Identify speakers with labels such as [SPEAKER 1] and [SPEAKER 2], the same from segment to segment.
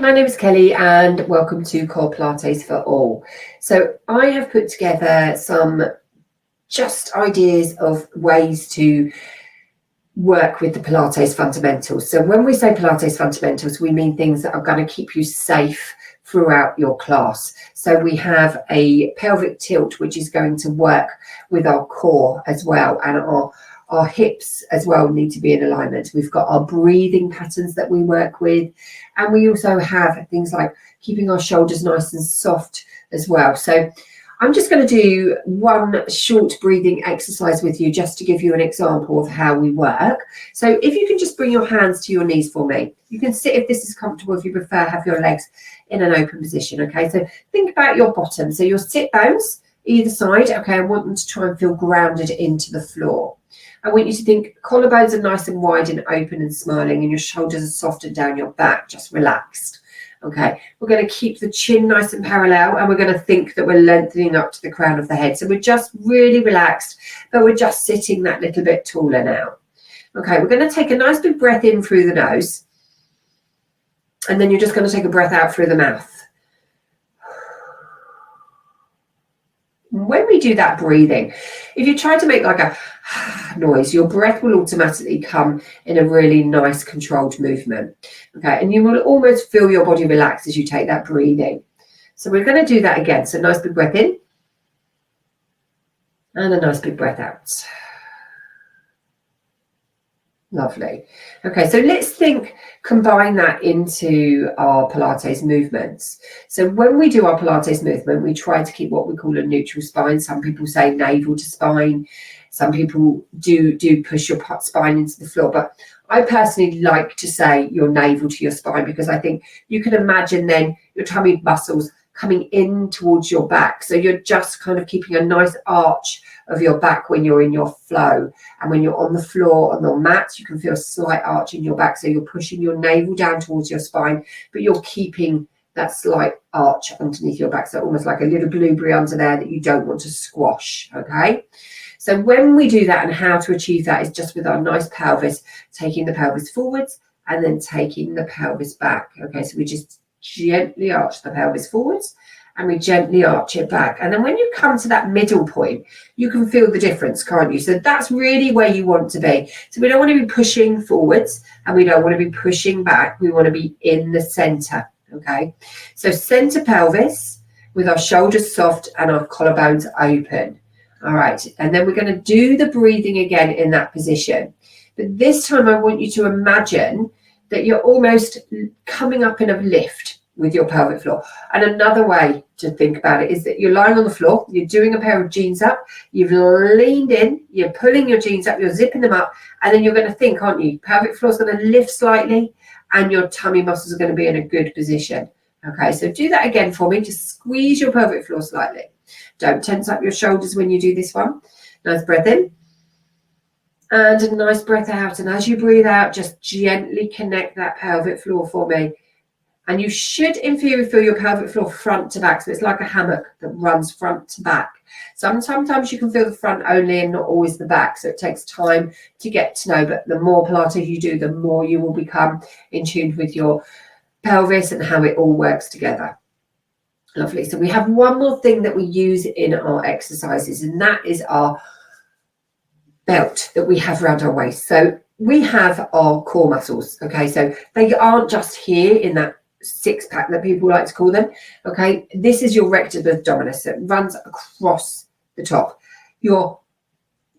[SPEAKER 1] my name is Kelly and welcome to Core Pilates for All. So I have put together some just ideas of ways to work with the Pilates fundamentals. So when we say Pilates fundamentals, we mean things that are going to keep you safe throughout your class. So we have a pelvic tilt, which is going to work with our core as well, and our hips as well need to be in alignment. We've got our breathing patterns that we work with, and we also have things like keeping our shoulders nice and soft as well. So I'm just going to do one short breathing exercise with you just to give you an example of how we work. So if you can just bring your hands to your knees for me. You can sit if this is comfortable. If you prefer, have your legs in an open position. Okay, so think about your bottom. So your sit bones either side. Okay, I want them to try and feel grounded into the floor. I want you to think collarbones are nice and wide and open and smiling, and your shoulders are soft and down your back, just relaxed. Okay, we're going to keep the chin nice and parallel, and we're going to think that we're lengthening up to the crown of the head. So we're just really relaxed, but we're just sitting that little bit taller now. Okay, we're going to take a nice big breath in through the nose, and then you're just going to take a breath out through the mouth. When we do that breathing, if you try to make like a noise, your breath will automatically come in a really nice controlled movement. Okay, and you will almost feel your body relax as you take that breathing. So we're going to do that again. So nice big breath in and a nice big breath out. Lovely. Okay, so let's combine that into our Pilates movements. So when we do our Pilates movement, we try to keep what we call a neutral spine. Some people say navel to spine. Some people do push your spine into the floor. But I personally like to say your navel to your spine, because I think you can imagine then your tummy muscles coming in towards your back. So you're just kind of keeping a nice arch of your back when you're in your flow. And when you're on the floor, on the mat, you can feel a slight arch in your back. So you're pushing your navel down towards your spine, but you're keeping that slight arch underneath your back. So almost like a little blueberry under there that you don't want to squash, okay? So when we do that, and how to achieve that is just with our nice pelvis, taking the pelvis forwards and then taking the pelvis back, okay? So we just gently arch the pelvis forwards and we gently arch it back. And then when you come to that middle point, you can feel the difference, can't you? So that's really where you want to be. So we don't want to be pushing forwards and we don't want to be pushing back. We want to be in the center, okay? So center pelvis with our shoulders soft and our collarbones open. All right, and then we're going to do the breathing again in that position. But this time I want you to imagine that you're almost coming up in a lift with your pelvic floor. And another way to think about it is that you're lying on the floor, you're doing a pair of jeans up, you've leaned in, you're pulling your jeans up, you're zipping them up, and then you're going to think, aren't you? Pelvic floor is going to lift slightly and your tummy muscles are going to be in a good position. Okay, so do that again for me. Just squeeze your pelvic floor slightly. Don't tense up your shoulders when you do this one. Nice breath in and a nice breath out. And as you breathe out, just gently connect that pelvic floor for me. And you should, in theory, feel your pelvic floor front to back. So it's like a hammock that runs front to back. Sometimes you can feel the front only and not always the back. So it takes time to get to know. But the more Pilates you do, the more you will become in tune with your pelvis and how it all works together. Lovely. So we have one more thing that we use in our exercises, and that is our belt that we have around our waist. So we have our core muscles. Okay, so they aren't just here in that six pack that people like to call them. Okay, this is your rectus abdominis that runs across the top. Your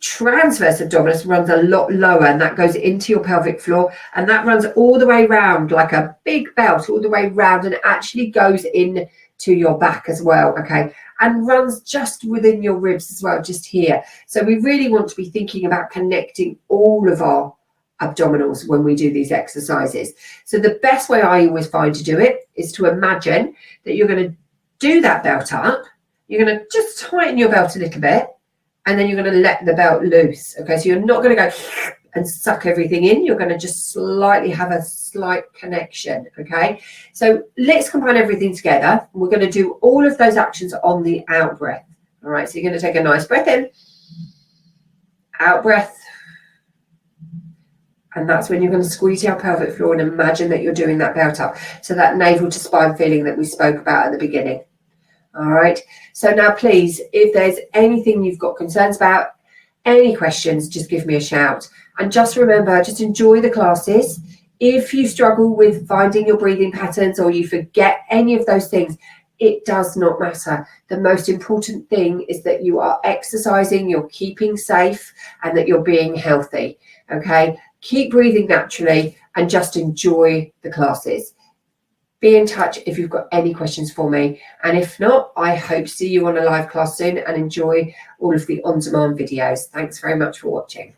[SPEAKER 1] transverse abdominis runs a lot lower, and that goes into your pelvic floor, and that runs all the way round like a big belt all the way round, and it actually goes in to your back as well, okay, and runs just within your ribs as well, just here. So we really want to be thinking about connecting all of our abdominals when we do these exercises. So the best way I always find to do it is to imagine that you're going to do that belt up, you're going to just tighten your belt a little bit, and then you're going to let the belt loose, okay? So you're not going to go and suck everything in. You're going to just slightly have a slight connection, okay? So let's combine everything together. We're going to do all of those actions on the out breath, all right? So you're going to take a nice breath in, out breath, And that's when you're going to squeeze your pelvic floor and imagine that you're doing that belt up. So that navel to spine feeling that we spoke about at the beginning. All right. So now, please, if there's anything you've got concerns about, any questions, just give me a shout. And just remember, just enjoy the classes. If you struggle with finding your breathing patterns or you forget any of those things, it does not matter. The most important thing is that you are exercising, you're keeping safe, and that you're being healthy. Okay. Keep breathing naturally and just enjoy the classes. Be in touch if you've got any questions for me. And if not, I hope to see you on a live class soon and enjoy all of the on-demand videos. Thanks very much for watching.